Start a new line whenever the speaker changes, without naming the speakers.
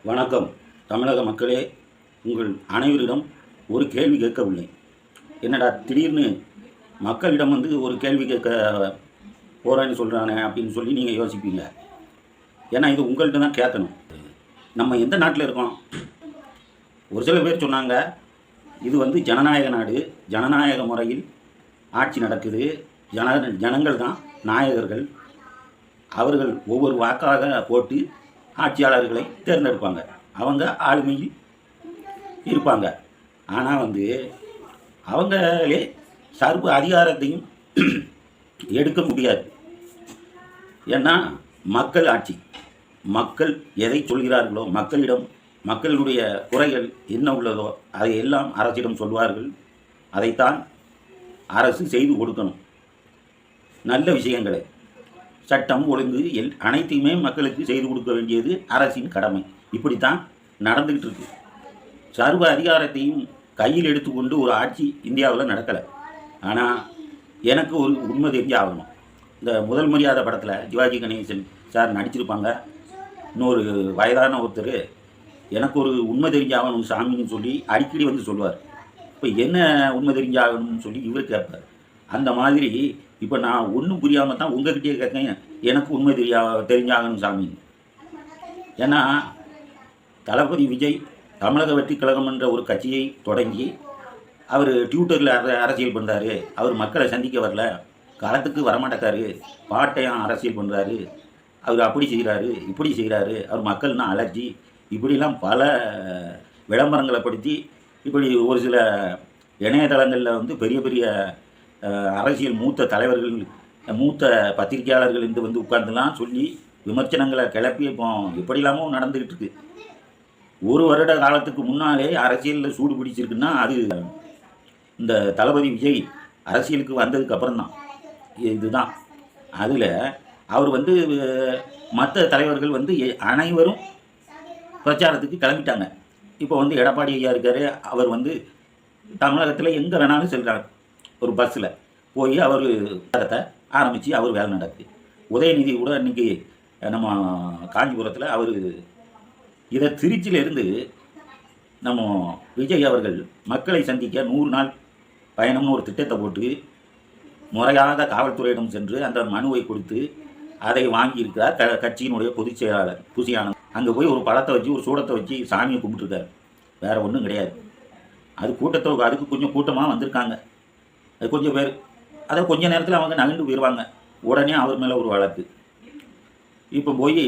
வணக்கம். தமிழக மக்களே, உங்கள் அனைவரிடம் ஒரு கேள்வி கேட்க உள்ளேன். என்னடா திடீர்னு மக்களிடம் ஒரு கேள்வி கேட்க போகிறேன்னு சொல்கிறானே அப்படின்னு சொல்லி நீங்கள் யோசிப்பீங்க. ஏன்னா இது உங்கள்கிட்ட தான் கேட்கணும். நம்ம எந்த நாட்டில் இருக்கோம்? ஒரு சில பேர் சொன்னாங்க, இது ஜனநாயக நாடு, ஜனநாயக முறையில் ஆட்சி நடக்குது, ஜனங்கள் தான் நாயகர்கள், அவர்கள் ஒவ்வொரு வாக்காக போட்டு ஆட்சியாளர்களை தேர்ந்தெடுப்பாங்க, அவங்க ஆளுமையில் இருப்பாங்க. ஆனால் அவங்களே சர்வ அதிகாரத்தையும் எடுக்க முடியாது. ஏன்னா மக்கள் ஆட்சி, மக்கள் எதை சொல்கிறார்களோ, மக்களுடைய குறைகள் என்ன உள்ளதோ அதை எல்லாம் அரசிடம் சொல்வார்கள். அதைத்தான் அரசு செய்து கொடுக்கணும். நல்ல விஷயங்களை, சட்டம் ஒழுங்கு அனைத்தையுமே மக்களுக்கு செய்து கொடுக்க வேண்டியது அரசின் கடமை. இப்படித்தான் நடந்துக்கிட்டு இருக்கு. சர்வ அதிகாரத்தையும் கையில் எடுத்துக்கொண்டு ஒரு ஆட்சி இந்தியாவில் நடக்கலை. ஆனால் எனக்கு ஒரு உண்மை தெரிஞ்சு ஆகணும். இந்த முதல் மரியாதை படத்தில் சிவாஜி கணேசன் சார் நடிச்சிருப்பாங்க. இன்னொரு வயதான ஒருத்தர், எனக்கு ஒரு உண்மை தெரிஞ்சாகணும் சாமின்னு சொல்லி அடிக்கடி சொல்லுவார். இப்போ என்ன உண்மை தெரிஞ்சாகணும்னு சொல்லி இவர் கேட்பார். அந்த மாதிரி இப்போ நான் ஒன்றும் புரியாமல் தான் உங்கள்கிட்டயே கேட்கேன், எனக்கு உண்மை தெரிஞ்சாகணும் சாமி. ஏன்னா தளபதி விஜய் தமிழக வெற்றி கழகம் என்ற ஒரு கட்சியை தொடங்கி அவர் ட்விட்டரில் அரசியல் பண்ணுறாரு. அவர் மக்களை சந்திக்க வரல, காலத்துக்கு வரமாட்டேக்காரு, பாட்டையும் அரசியல் பண்ணுறாரு, அவர் அப்படி செய்கிறாரு, இப்படி செய்கிறாரு, அவர் மக்கள்னா அலர்ஜி, இப்படிலாம் பல விளம்பரங்களை படுத்தி இப்படி ஒரு சில இணையதளங்களில் பெரிய பெரிய அரசியல் மூத்த தலைவர்கள், மூத்த பத்திரிகையாளர்கள் உட்கார்ந்துலாம் சொல்லி விமர்சனங்களை கிளப்பி இப்போ எப்படிலாமோ நடந்துக்கிட்டு இருக்கு. ஒரு வருட காலத்துக்கு முன்னாலே அரசியலில் சூடு பிடிச்சிருக்குன்னா அது இந்த தளபதி விஜய் அரசியலுக்கு வந்ததுக்கு அப்புறம் தான். இதுதான் அதில் அவர் மற்ற தலைவர்கள் அனைவரும் பிரச்சாரத்துக்கு கிளம்பிட்டாங்க. இப்போ எடப்பாடி ஐயா இருக்கார், அவர் தமிழகத்தில் எங்கே வேணாலும் செல்கிறார். ஒரு பஸ்ஸில் போய் அவர் பிரச்சாரத்தை ஆரம்பித்து அவர் வேலை நடக்குது. உதயநிதி கூட இன்றைக்கி நம்ம காஞ்சிபுரத்தில் அவர் இதை திருச்சியிலேருந்து நம்ம விஜய் அவர்கள் மக்களை சந்திக்க 100 நாள் பயணம்னு ஒரு திட்டத்தை போட்டு முறையாக காவல்துறையிடம் சென்று அந்த மனுவை கொடுத்து அதை வாங்கியிருக்கிறார் கட்சியினுடைய பொதுச் செயலாளர் புசி ஆனந்த். அங்கே போய் ஒரு பழத்தை வச்சு ஒரு சூடத்தை வச்சு சாமியை கும்பிட்டுருக்காரு. வேறு ஒன்றும் கிடையாது. அதுக்கு கொஞ்சம் கூட்டமாக வந்திருக்காங்க. அது கொஞ்சம் பேர், அதை கொஞ்சம் நேரத்தில் அவங்க நகர்ந்து போயிடுவாங்க. உடனே அவர் மேலே ஒரு வழக்கு. இப்போ போய்